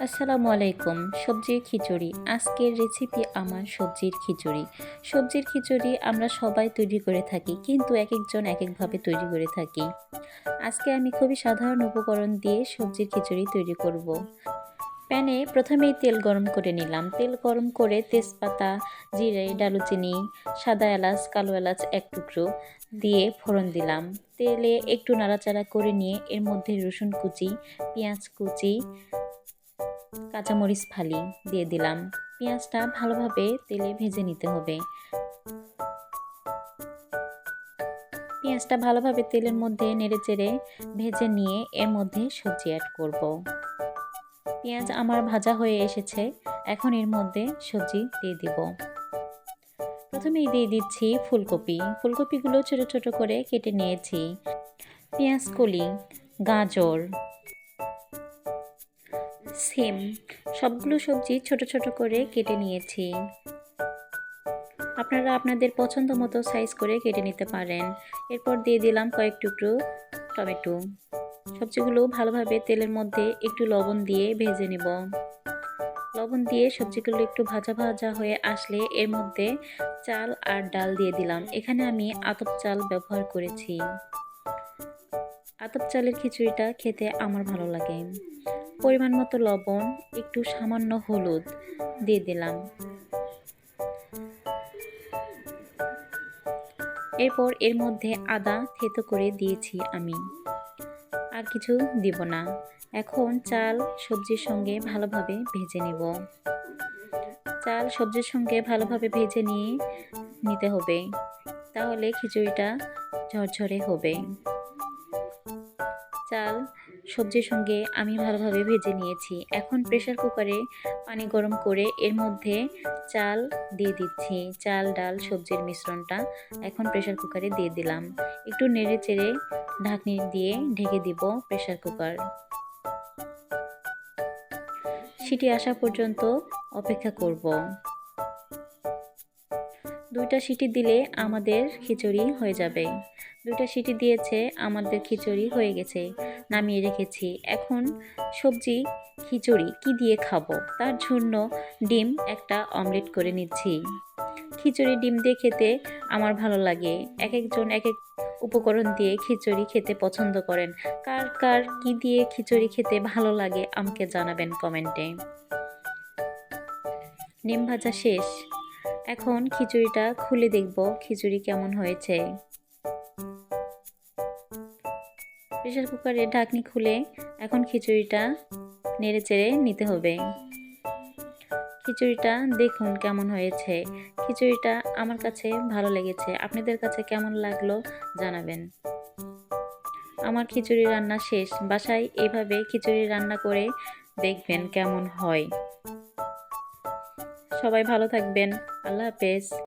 আসসালামু আলাইকুম। সবজির খিচুড়ি। আজকের রেসিপি আমার সবজির খিচুড়ি। সবজির খিচুড়ি আমরা সবাই তৈরি করে থাকি, কিন্তু একেকজন একেকভাবে তৈরি করে থাকি। আজকে আমি খুবই সাধারণ উপকরণ দিয়ে সবজির খিচুড়ি তৈরি করব। প্যানে প্রথমেই তেল গরম করে নিলাম। তেল গরম করে তেজপাতা, জিরে, দারুচিনি, সাদা এলাচ, কালো এলাচ এক টুকরো দিয়ে ফোড়ন দিলাম। তেলে একটু নাড়াচাড়া করে নিয়ে এর মধ্যে রসুন কুচি, পেঁয়াজ কুচি, কাঁচামরিচ ফালি দিয়ে দিলাম। পেঁয়াজটা ভালোভাবে তেলে ভেজে নিতে হবে। পেঁয়াজটা ভালোভাবে তেলের মধ্যে নেড়েচেড়ে ভেজে নিয়ে এর মধ্যে সবজি অ্যাড করব। পেঁয়াজ আমার ভাজা হয়ে এসেছে, এখন এর মধ্যে সবজি দিয়ে দিব। প্রথমেই দিয়ে দিচ্ছি ফুলকপি। ফুলকপিগুলো ছোট ছোট করে কেটে নিয়েছি। পেঁয়াজ কলি, গাজর, সিম সবগুলো সবজি ছোট ছোট করে কেটে নিয়েছি। আপনারা আপনাদের পছন্দ মতো সাইজ করে কেটে নিতে পারেন। এরপর দিয়ে দিলাম কয়েক টুকরো টমেটো। সবজিগুলো ভালোভাবে তেলের মধ্যে একটু লবণ দিয়ে ভেজে নেব। লবণ দিয়ে সবজিগুলো একটু ভাজা ভাজা হয়ে আসলে এর মধ্যে চাল আর ডাল দিয়ে দিলাম। এখানে আমি আতপ চাল ব্যবহার করেছি। আতপ চালের খিচুড়িটা খেতে আমার ভালো লাগে। পরিমাণ মতো লবণ, একটু সামান্য হলুদ দিয়ে দিলাম। এরপর এর মধ্যে আদা থেতো করে দিয়েছি আমি, আর কিছু দিব না। এখন চাল সবজির সঙ্গে ভালোভাবে ভেজে নেব। চাল সবজির সঙ্গে ভালোভাবে ভেজে নিতে হবে, তাহলে খিচুড়িটা ঝরঝরে হবে। চাল সবজির সঙ্গে আমি ভালোভাবে ভেজে নিয়েছি। এখন প্রেসার কুকারে পানি গরম করে এর মধ্যে চাল দিয়ে দিচ্ছি। চাল ডাল সবজির মিশ্রণটা এখন প্রেসার কুকারে দিয়ে দিলাম। একটু নেড়ে চেড়ে ঢাকনি দিয়ে ঢেকে দিব প্রেসার কুকার। সিটি আসা পর্যন্ত অপেক্ষা করব। দুইটা সিটি দিলে আমাদের খিচুড়ি হয়ে যাবে। দুইটা সিটি দিয়েছে, আমাদের খিচুড়ি হয়ে গেছে। নামিয়ে রেখেছি। এখন সবজি খিচুড়ি কি দিয়ে খাবো, তার জন্য ডিম একটা অমলেট করে নিচ্ছি। খিচুড়ি ডিম দিয়ে খেতে আমার ভালো লাগে। এক একজন এক এক উপকরণ দিয়ে খিচুড়ি খেতে পছন্দ করেন। কার কার কি দিয়ে খিচুড়ি খেতে ভালো লাগে আমাকে জানাবেন কমেন্টে। ডিম ভাজা শেষ। এখন খিচুড়িটা খুলে দেখব খিচুড়ি কেমন হয়েছে। প্রেসার কুকারের ঢাকনি খুলে এখন খিচুড়িটা নেড়েচেড়ে নিতে হবে। খিচুড়িটা দেখুন কেমন হয়েছে। খিচুড়িটা আমার কাছে ভালো লেগেছে। আপনাদের কাছে কেমন লাগলো জানাবেন। আমার খিচুড়ি রান্না শেষ। বাসায় এইভাবে খিচুড়ি রান্না করে দেখবেন কেমন হয়। সবাই ভালো থাকবেন। আল্লাহ হাফেজ।